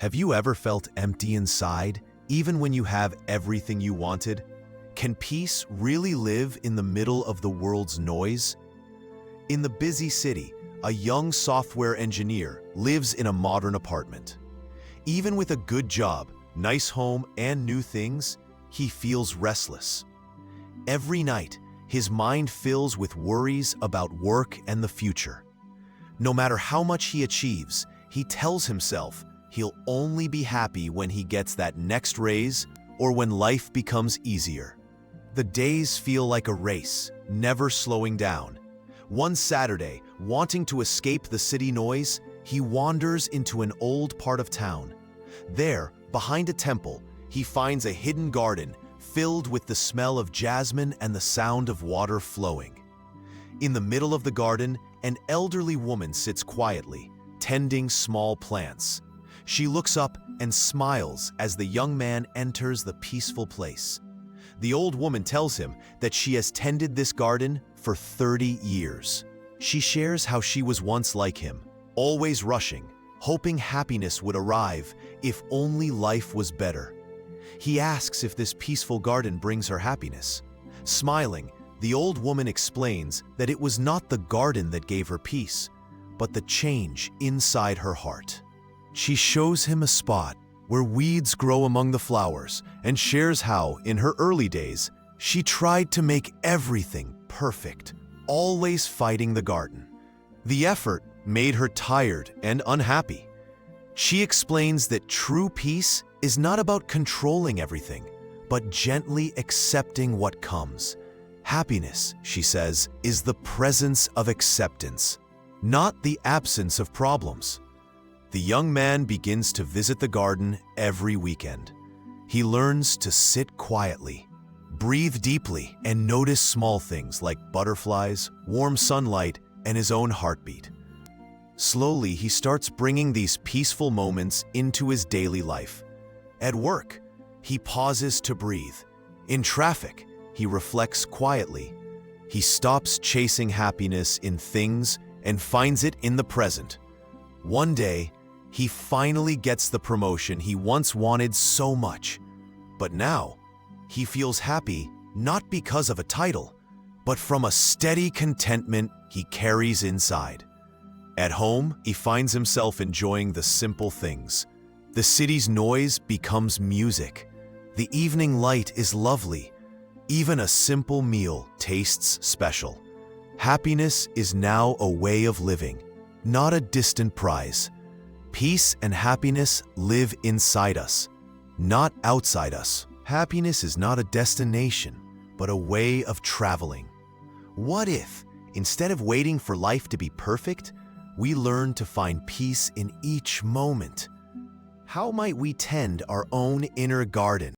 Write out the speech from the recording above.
Have you ever felt empty inside, even when you have everything you wanted? Can peace really live in the middle of the world's noise? In the busy city, a young software engineer lives in a modern apartment. Even with a good job, nice home, and new things, he feels restless. Every night, his mind fills with worries about work and the future. No matter how much he achieves, he tells himself he'll only be happy when he gets that next raise or when life becomes easier. The days feel like a race, never slowing down. One Saturday, wanting to escape the city noise, he wanders into an old part of town. There, behind a temple, he finds a hidden garden filled with the smell of jasmine and the sound of water flowing. In the middle of the garden, an elderly woman sits quietly, tending small plants. She looks up and smiles as the young man enters the peaceful place. The old woman tells him that she has tended this garden for 30 years. She shares how she was once like him, always rushing, hoping happiness would arrive if only life was better. He asks if this peaceful garden brings her happiness. Smiling, the old woman explains that it was not the garden that gave her peace, but the change inside her heart. She shows him a spot where weeds grow among the flowers and shares how, in her early days, she tried to make everything perfect, always fighting the garden. The effort made her tired and unhappy. She explains that true peace is not about controlling everything, but gently accepting what comes. Happiness, she says, is the presence of acceptance, not the absence of problems. The young man begins to visit the garden every weekend. He learns to sit quietly, breathe deeply, and notice small things like butterflies, warm sunlight, and his own heartbeat. Slowly, he starts bringing these peaceful moments into his daily life. At work, he pauses to breathe. In traffic, he reflects quietly. He stops chasing happiness in things and finds it in the present. One day, he finally gets the promotion he once wanted so much. But now, he feels happy not because of a title, but from a steady contentment he carries inside. At home, he finds himself enjoying the simple things. The city's noise becomes music. The evening light is lovely. Even a simple meal tastes special. Happiness is now a way of living, not a distant prize. Peace and happiness live inside us, not outside us. Happiness is not a destination, but a way of traveling. What if, instead of waiting for life to be perfect, we learn to find peace in each moment? How might we tend our own inner garden?